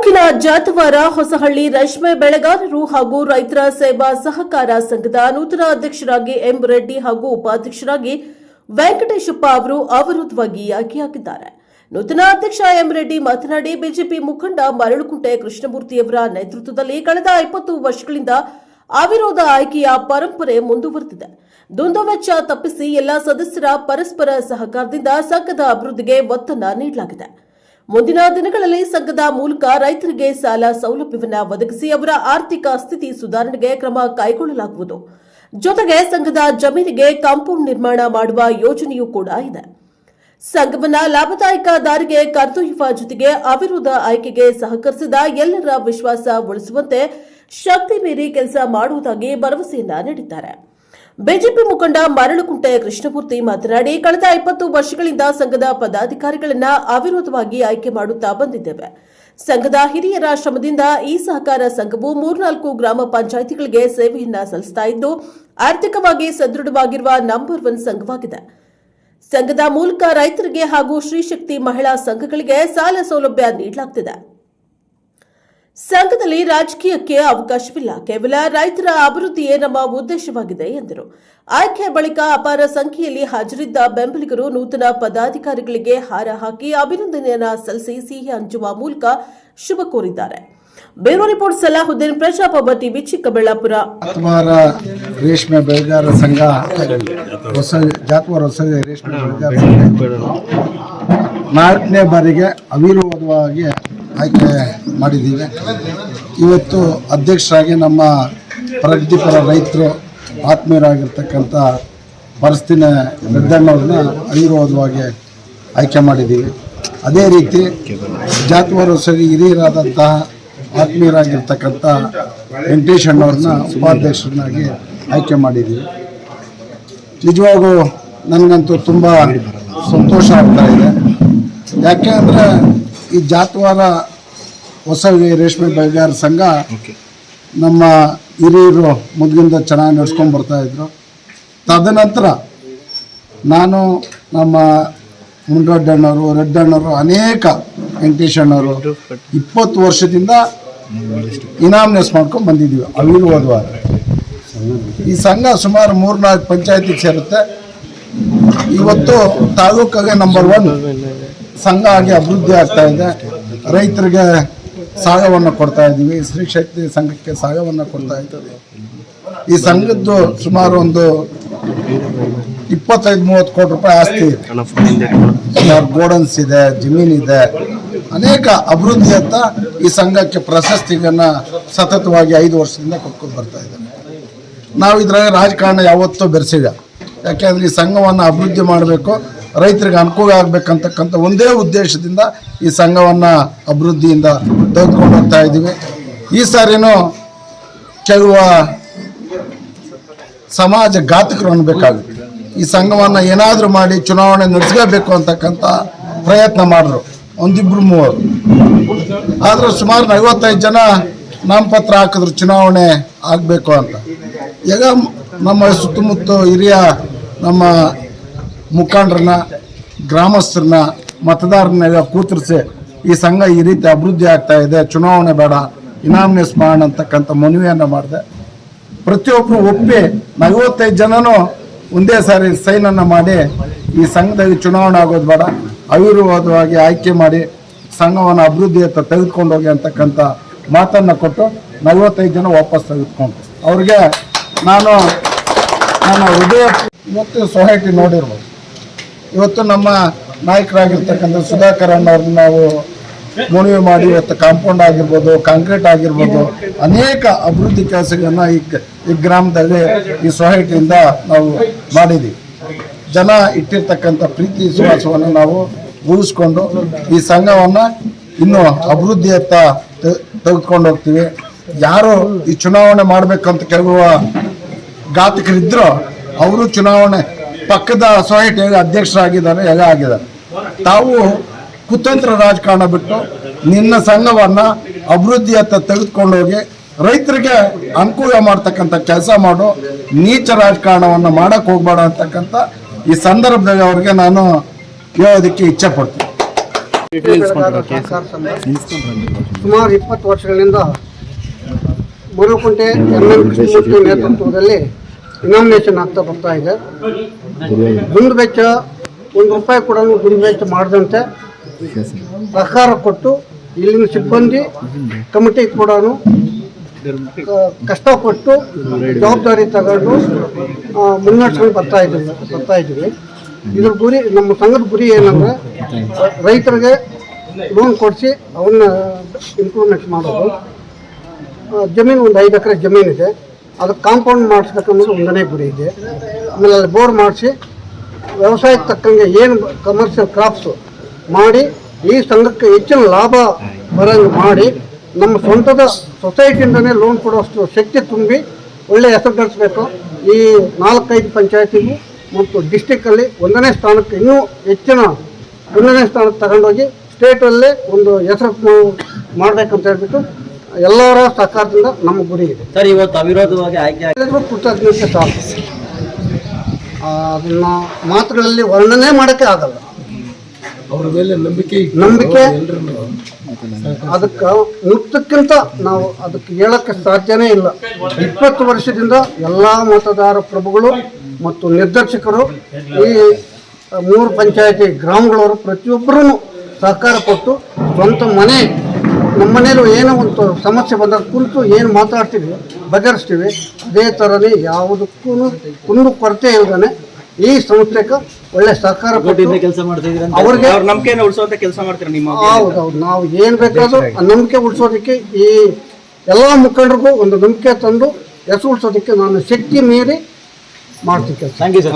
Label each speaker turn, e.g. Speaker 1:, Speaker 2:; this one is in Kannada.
Speaker 1: ತಾಲೂಕಿನ ಜಾತವಾರ ಹೊಸಹಳ್ಳಿ ರೇಷ್ಮೆ ಬೆಳೆಗಾರರು ಹಾಗೂ ರೈತರ ಸೇವಾ ಸಹಕಾರ ಸಂಘದ ನೂತನ ಅಧ್ಯಕ್ಷರಾಗಿ ಎಂ ರೆಡ್ಡಿ ಹಾಗೂ ಉಪಾಧ್ಯಕ್ಷರಾಗಿ ವೆಂಕಟೇಶಪ್ಪ ಅವರು ಅವಿರೋಧವಾಗಿ ಆಯ್ಕೆಯಾಗಿದ್ದಾರೆ. ನೂತನ ಅಧ್ಯಕ್ಷ ಎಂ ರೆಡ್ಡಿ ಮಾತನಾಡಿ, ಬಿಜೆಪಿ ಮುಖಂಡ ಮರಳುಕುಂಟೆ ಕೃಷ್ಣಮೂರ್ತಿಯವರ ನೇತೃತ್ವದಲ್ಲಿ ಕಳೆದ 20 ವರ್ಷಗಳಿಂದ ಅವಿರೋಧ ಆಯ್ಕೆಯ ಪರಂಪರೆ ಮುಂದುವರೆದಿದೆ. ದುಂದುವೆಚ್ಚ ತಪ್ಪಿಸಿ ಎಲ್ಲ ಸದಸ್ಯರ ಪರಸ್ಪರ ಸಹಕಾರದಿಂದ ಸಂಘದ ಅಭಿವೃದ್ಧಿಗೆ ಒತ್ತನ್ನು ನೀಡಲಾಗಿದೆ. ಮುಂದಿನ ದಿನಗಳಲ್ಲಿ ಸಂಘದ ಮೂಲಕ ರೈತರಿಗೆ ಸಾಲ ಸೌಲಭ್ಯವನ್ನು ಒದಗಿಸಿ ಅವರ ಆರ್ಥಿಕ ಸ್ಥಿತಿ ಸುಧಾರಣೆಗೆ ಕ್ರಮ ಕೈಗೊಳ್ಳಲಾಗುವುದು. ಜೊತೆಗೆ ಸಂಘದ ಜಮೀನಿಗೆ ಕಾಂಪೌಂಡ್ ನಿರ್ಮಾಣ ಮಾಡುವ ಯೋಜನೆಯೂ ಕೂಡ ಇದೆ. ಸಂಘವನ್ನ ಲಾಭದಾಯಕ ದಾರಿಗೆ ಕರೆದೊಯ್ಯುವ ಜೊತೆಗೆ ಅವಿರೋಧ ಆಯ್ಕೆಗೆ ಸಹಕರಿಸಿದ ಎಲ್ಲರ ವಿಶ್ವಾಸ ಉಳಿಸುವಂತೆ ಶಕ್ತಿ ಮೀರಿ ಕೆಲಸ ಮಾಡುವುದಾಗಿ ಭರವಸೆಯನ್ನ ನೀಡಿದ್ದಾರೆ. ಬಿಜೆಪಿ ಮುಖಂಡ ಮರಳುಕುಂಟೆ ಕೃಷ್ಣಮೂರ್ತಿ ಮಾತನಾಡಿ, ಕಳೆದ 20 ವರ್ಷಗಳಿಂದ ಸಂಘದ ಪದಾಧಿಕಾರಿಗಳನ್ನ ಅವಿರೋಧವಾಗಿ ಆಯ್ಕೆ ಮಾಡುತ್ತಾ ಬಂದಿದ್ದೇವೆ. ಸಂಘದ ಹಿರಿಯರ ಶ್ರಮದಿಂದ ಈ ಸಹಕಾರ ಸಂಘವು 3-4 ಗ್ರಾಮ ಪಂಚಾಯಿತಿಗಳಿಗೆ ಸೇವೆಯನ್ನ ಸಲ್ಲಿಸುತ್ತಾ ಇದ್ದು ಆರ್ಥಿಕವಾಗಿ ಸದೃಢವಾಗಿರುವ ನಂಬರ್ 1 ಸಂಘವಾಗಿದೆ. ಸಂಘದ ಮೂಲಕ ರೈತರಿಗೆ ಹಾಗೂ ಶ್ರೀಶಕ್ತಿ ಮಹಿಳಾ ಸಂಘಗಳಿಗೆ ಸಾಲ ಸೌಲಭ್ಯ ನೀಡಲಾಗುತ್ತಿದೆ. ಸಂಘದಲ್ಲಿ ರಾಜಕೀಯಕ್ಕೆ ಅವಕಾಶವಿಲ್ಲ, ಕೇವಲ ರೈತರ ಅಭಿವೃದ್ಧಿಯೇ ನಮ್ಮ ಉದ್ದೇಶವಾಗಿದೆ ಎಂದರು. ಆಯ್ಕೆ ಬಳಿಕ ಅಪಾರ ಸಂಖ್ಯೆಯಲ್ಲಿ ಹಾಜರಿದ್ದ ಬೆಂಬಲಿಗರು ನೂತನ ಪದಾಧಿಕಾರಿಗಳಿಗೆ ಹಾರ ಹಾಕಿ ಅಭಿನಂದನೆಯನ್ನ ಸಲ್ಲಿಸಿ ಸಿಹಿ ಹಂಚುವ ಮೂಲಕ ಶುಭ ಕೋರಿದ್ದಾರೆ. Bureau report Salahuddin, Prajaprabha TV, Chikkaballapur.
Speaker 2: ರೇಷ್ಮೆ ಬೆಳೆಗಾರರ ಸಂಘ ಜಾತವಾರ ಹೊಸ ರೇಷ್ಮೆ ಬೆಳೆಗಾರರ ಸಂಘ 4ನೇ ಬಾರಿಗೆ ಅವಿರೋಧವಾಗಿ ಆಯ್ಕೆ ಮಾಡಿದ್ದೀವಿ. ಇವತ್ತು ಅಧ್ಯಕ್ಷರಾಗಿ ನಮ್ಮ ಪ್ರಗತಿಪರ ರೈತರು ಆತ್ಮೀಯರಾಗಿರ್ತಕ್ಕಂಥ ಪರಿಸ್ಥಿತಿನ ರೆಡ್ಡಣ್ಣವ್ರನ್ನ ಅವಿರೋಧವಾಗಿ ಆಯ್ಕೆ ಮಾಡಿದ್ದೀವಿ. ಅದೇ ರೀತಿ ಜಾತವಾರ ಹೊಸ ಹಿರಿಯರಾದಂತಹ ಆತ್ಮೀಯರಾಗಿರ್ತಕ್ಕಂಥ ವೆಂಕಟೇಶಣ್ಣವ್ರನ್ನ ಉಪಾಧ್ಯಕ್ಷರನ್ನಾಗಿ ಆಯ್ಕೆ ಮಾಡಿದ್ದೀವಿ. ನಿಜವಾಗೂ ನನಗಂತೂ ತುಂಬ ಸಂತೋಷ ಆಗ್ತಾ ಇದೆ. ಯಾಕೆ ಅಂದರೆ ಈ ಜಾತವಾರ ಹೊಸ ರೇಷ್ಮೆ ಬೆಳೆಗಾರರ ಸಂಘ ನಮ್ಮ ಹಿರಿಯರು ಮೊದಲಿಂದ ಚೆನ್ನಾಗಿ ನಡೆಸ್ಕೊಂಡು ಬರ್ತಾಯಿದ್ರು. ತದನಂತರ ನಾನು ನಮ್ಮ ಮುಂಡೊಡ್ಡಣ್ಣವರು, ರೆಡ್ಡಣ್ಣವರು, ಅನೇಕ ವೆಂಕಟೇಶಣ್ಣವರು 20 ವರ್ಷದಿಂದ ಇನಾಮ್ನೆಸ್ ಮಾಡ್ಕೊಂಡು ಬಂದಿದ್ದೀವಿ ಅವಿರೋಧವಾಗಿ. ಈ ಸಂಘ ಸುಮಾರು 3-4 ಪಂಚಾಯತಿಗೆ ಸೇರುತ್ತೆ. ಇವತ್ತು ತಾಲೂಕಾಗೆ ನಂಬರ್ 1 ಸಂಘ ಆಗಿ ಅಭಿವೃದ್ಧಿ ಆಗ್ತಾ ಇದೆ. ರೈತರಿಗೆ ಸಾಲವನ್ನು ಕೊಡ್ತಾ ಇದ್ದೀವಿ. ಶ್ರೀಶಕ್ತಿ ಸಂಘಕ್ಕೆ ಸಾಲವನ್ನು ಕೊಡ್ತಾ ಇದ್ದೀವಿ. ಈ ಸಂಘದ್ದು ಸುಮಾರು ಒಂದು 25-30 ಕೋಟಿ ರೂಪಾಯಿ ಆಸ್ತಿ ಇದೆ. ಗೋಡನ್ಸ್ ಇದೆ, ಜಮೀನಿದೆ, ಅನೇಕ ಅಭಿವೃದ್ಧಿಯತ್ತ ಈ ಸಂಘಕ್ಕೆ ಪ್ರಶಸ್ತಿಗಳನ್ನು ಸತತವಾಗಿ 5 ವರ್ಷದಿಂದ ಕೊಟ್ಕೊಂಡು ಬರ್ತಾ ಇದ್ದಾರೆ. ನಾವು ಇದ್ರಾಗ ರಾಜಕಾರಣ ಯಾವತ್ತೂ ಬೆರೆಸಿಲ್ಲ. ಯಾಕೆಂದರೆ ಈ ಸಂಘವನ್ನು ಅಭಿವೃದ್ಧಿ ಮಾಡಬೇಕು, ರೈತರಿಗೆ ಅನುಕೂಲ ಆಗಬೇಕಂತಕ್ಕಂಥ ಒಂದೇ ಉದ್ದೇಶದಿಂದ ಈ ಸಂಘವನ್ನು ಅಭಿವೃದ್ಧಿಯಿಂದ ತೆಗೆದುಕೊಂಡು ಹೋಗ್ತಾ ಇದ್ದೀವಿ. ಈ ಸಾರಿನೂ ಕೆಲವು ಸಮಾಜ ಘಾತಕರು ಅನ್ನಬೇಕಾಗುತ್ತೆ. ಈ ಸಂಘವನ್ನು ಏನಾದರೂ ಮಾಡಿ ಚುನಾವಣೆ ನಡೆಸಲೇಬೇಕು ಅಂತಕ್ಕಂಥ ಪ್ರಯತ್ನ ಮಾಡಿದ್ರು, 1-2-3. ಆದರೂ ಸುಮಾರು 45 ಜನ ನಾಮಪತ್ರ ಹಾಕಿದ್ರು ಚುನಾವಣೆ ಆಗಬೇಕು ಅಂತ. ಈಗ ನಮ್ಮ ಸುತ್ತಮುತ್ತ ಹಿರಿಯ ನಮ್ಮ ಮುಖಂಡರನ್ನ, ಗ್ರಾಮಸ್ಥರನ್ನ, ಮತದಾರರನ್ನೆಲ್ಲ ಕೂತರಿಸಿ ಈ ಸಂಘ ಈ ರೀತಿ ಅಭಿವೃದ್ಧಿ ಆಗ್ತಾ ಇದೆ, ಚುನಾವಣೆ ಬೇಡ, ಇನಾಮ್ನೆಸ್ ಮಾಡೋಣ ಅಂತಕ್ಕಂಥ ಮನವಿಯನ್ನು ಮಾಡಿದೆ. ಪ್ರತಿಯೊಬ್ಬರು ಒಪ್ಪಿ 45 ಜನನೂ ಒಂದೇ ಸಾರಿ ಸೈನನ್ನು ಮಾಡಿ ಈ ಸಂಘದಲ್ಲಿ ಚುನಾವಣೆ ಆಗೋದು ಬೇಡ, ಅವಿರೋಧವಾಗಿ ಆಯ್ಕೆ ಮಾಡಿ ಸಂಘವನ್ನು ಅಭಿವೃದ್ಧಿಯತ್ತ ತೆಗೆದುಕೊಂಡು ಹೋಗಿ ಅಂತಕ್ಕಂಥ ಮಾತನ್ನು ಕೊಟ್ಟು 45 ಜನ ವಾಪಸ್ ತೆಗೆದುಕೊಂಡು ಅವ್ರಿಗೆ ನಾನು ನನ್ನ ಹೃದಯ ಇವತ್ತು ಸೊಸೈಟಿ ನೋಡಿರ್ಬೋದು. ಇವತ್ತು ನಮ್ಮ ನಾಯಕರಾಗಿರ್ತಕ್ಕಂಥ ಸುಧಾಕರ್ ಅಣ್ಣವ್ರನ್ನ ನಾವು ಮನವಿ ಮಾಡಿ ಇವತ್ತು ಕಾಂಪೌಂಡ್ ಆಗಿರ್ಬೋದು, ಕಾಂಕ್ರೀಟ್ ಆಗಿರ್ಬೋದು, ಅನೇಕ ಅಭಿವೃದ್ಧಿ ಕೆಲಸಗಳನ್ನು ಈ ಗ್ರಾಮದಲ್ಲಿ ಈ ಸೊಸೈಟಿಯಿಂದ ನಾವು ಮಾಡಿದ್ದೀವಿ. ಜನ ಇಟ್ಟಿರ್ತಕ್ಕಂಥ ಪ್ರೀತಿ ವಿಶ್ವಾಸವನ್ನು ನಾವು ಉಳಿಸ್ಕೊಂಡು ಈ ಸಂಘವನ್ನು ಇನ್ನೂ ಅಭಿವೃದ್ಧಿಯತ್ತ ತೆಗೆದುಕೊಂಡು ಹೋಗ್ತೀವಿ. ಯಾರು ಈ ಚುನಾವಣೆ ಮಾಡಬೇಕಂತ ಕೆಲವು ಘಾತಕರಿದ್ದರೂ ಅವರು ಚುನಾವಣೆ ಪಕ್ಕದ ಸೊಸೈಟಿಯಲ್ಲಿ ಅಧ್ಯಕ್ಷರಾಗಿದ್ದಾರೆ, ಎಲ್ಲ ಆಗಿದ್ದಾರೆ. ತಾವು ಕುತಂತ್ರ ರಾಜಕಾರಣ ಬಿಟ್ಟು ನಿನ್ನ ಸಂಘವನ್ನು ಅಭಿವೃದ್ಧಿಯತ್ತ ತೆಗೆದುಕೊಂಡೋಗಿ ರೈತರಿಗೆ ಅನುಕೂಲ ಮಾಡ್ತಕ್ಕಂಥ ಕೆಲಸ ಮಾಡು, ನೀಚ ರಾಜಕಾರಣವನ್ನು ಮಾಡೋಕ್ಕೆ ಹೋಗಬೇಡ ಅಂತಕ್ಕಂಥ ಈ ಸಂದರ್ಭದಲ್ಲಿ ಅವರಿಗೆ ನಾನು ಹೇಳೋದಕ್ಕೆ ಇಚ್ಛೆ ಪಡ್ತೀನಿ.
Speaker 3: ಸಹಕಾರ ಸಂಘ ಸುಮಾರು 20 ವರ್ಷಗಳಿಂದ ಮರುಕುಂಟೆ MM ಕೃಷ್ಣಮೂರ್ತಿ ನೇತೃತ್ವದಲ್ಲಿ ಇನಾಮಿನೇಷನ್ ಆಗ್ತಾ ಬರ್ತಾ ಇದೆ. ದುಂದು ವೆಚ್ಚ ₹1 ಕೂಡ ದುಂದು ವೆಚ್ಚ ಮಾಡದಂತೆ ಸಹಕಾರ ಕೊಟ್ಟು ಇಲ್ಲಿನ ಸಿಬ್ಬಂದಿ ಕಮಿಟಿ ಕೂಡ ಕಷ್ಟಪಟ್ಟು ಜವಾಬ್ದಾರಿ ತಗೊಂಡು ಮುನ್ನಡೆಸ್ಕೊಂಡು ಬರ್ತಾ ಇದ್ದೀವಿ. ಇದ್ರ ಗುರಿ, ನಮ್ಮ ಸಂಘದ ಗುರಿ ಏನಂದರೆ ರೈತರಿಗೆ ಲೋನ್ ಕೊಡಿಸಿ ಅವನ್ನ ಇಂಪ್ರೂವ್ಮೆಂಟ್ ಮಾಡೋದು. ಜಮೀನು ಒಂದು 5 ಎಕರೆ ಜಮೀನಿದೆ, ಅದಕ್ಕೆ ಕಾಂಪೌಂಡ್ ಮಾಡಿಸ್ಬೇಕನ್ನೋದು ಒಂದನೇ ಗುರಿ ಇದೆ. ಆಮೇಲೆ ಅಲ್ಲಿ ಬೋರ್ ಮಾಡಿಸಿ ವ್ಯವಸಾಯಕ್ಕೆ ತಕ್ಕಂಗೆ ಏನು ಕಮರ್ಷಿಯಲ್ ಕ್ರಾಪ್ಸು ಮಾಡಿ ಈ ಸಂಘಕ್ಕೆ ಹೆಚ್ಚಿನ ಲಾಭ ಬರೋಂಗೆ ಮಾಡಿ ನಮ್ಮ ಸ್ವಂತದ ಸೊಸೈಟಿಯಿಂದನೇ ಲೋನ್ ಕೊಡುವಷ್ಟು ಶಕ್ತಿ ತುಂಬಿ ಒಳ್ಳೆಯ ಹೆಸರು ಗಳಿಸಬೇಕು. ಈ 4-5 ಪಂಚಾಯತಿಗೂ ಮತ್ತು ಡಿಸ್ಟಿಕ್ಕಲ್ಲಿ 1ನೇ ಸ್ಥಾನಕ್ಕೆ ಇನ್ನೂ ಹೆಚ್ಚಿನ 1ನೇ ಸ್ಥಾನಕ್ಕೆ ತಗೊಂಡೋಗಿ ಸ್ಟೇಟಲ್ಲೇ ಒಂದು ಹೆಸರು ಮಾಡಬೇಕಂತ ಹೇಳ್ಬಿಟ್ಟು ಎಲ್ಲರ ಸಹಕಾರದಿಂದ ನಮ್ಮ ಗುರಿ ಇದೆ.
Speaker 4: ಸರ್, ಇವತ್ತು ಅವಿರೋಧವಾಗಿ ಆಯ್ಕೆ
Speaker 3: ಕೃತಜ್ಞತೆ ಸಾಕು, ಅದನ್ನ ಮಾತುಗಳಲ್ಲಿ ವರ್ಣನೆ ಮಾಡೋಕ್ಕೆ ಆಗಲ್ಲ.
Speaker 2: ಅವ್ರ ಮೇಲೆ ನಂಬಿಕೆ
Speaker 3: ಅದಕ್ಕೆ ಮುಕ್ತಕ್ಕಿಂತ ನಾವು ಅದಕ್ಕೆ ಹೇಳಕ್ಕೆ ಸಾಧ್ಯನೇ ಇಲ್ಲ. 20 ವರ್ಷದಿಂದ ಎಲ್ಲ ಮತದಾರ ಪ್ರಭುಗಳು ಮತ್ತು ನಿರ್ದೇಶಕರು ಈ 3 ಪಂಚಾಯತಿ ಗ್ರಾಮಗಳವರು ಪ್ರತಿಯೊಬ್ಬರೂ ಸಹಕಾರ ಕೊಟ್ಟು ಸ್ವಂತ ಮನೆ, ನಮ್ಮ ಮನೇಲಿ ಏನೋ ಒಂದು ಸಮಸ್ಯೆ ಬಂದಾಗ ಕುರಿತು ಏನು ಮಾತಾಡ್ತೀವಿ ಬಗೆಹರಿಸ್ತೀವಿ. ಅದೇ ಥರನೇ ಯಾವುದಕ್ಕೂ ಕುಂದು ಕೊರತೆ ಇಲ್ಲದೇ ಈ ಸಂಸ್ಥೆಗೆ ಒಳ್ಳೆ ಸಹಕಾರ
Speaker 4: ಕೆಲಸ ಮಾಡ್ತಿದ್ದೀರಾ,
Speaker 3: ಅವ್ರಿಗೆ
Speaker 4: ನಂಬಿಕೆಯನ್ನು ಉಳಿಸುವಂತ ಕೆಲಸ ಮಾಡ್ತೀರಾ ನಿಮ್ಮ?
Speaker 3: ಹೌದೌದು, ನಾವು ಏನು ಬೇಕಾದ್ರೂ ಆ ನಂಬಿಕೆ ಉಳಿಸೋದಕ್ಕೆ ಈ ಎಲ್ಲ ಮುಖಂಡರಿಗೂ ಒಂದು ನಂಬಿಕೆ ತಂದು ಹೆಸರು ಉಳಿಸೋದಕ್ಕೆ ನಾನು ಶಕ್ತಿ ಮೀರಿ ಮಾಡ್ತೀನಿ ಕೆಲಸ.
Speaker 4: Thank you sir.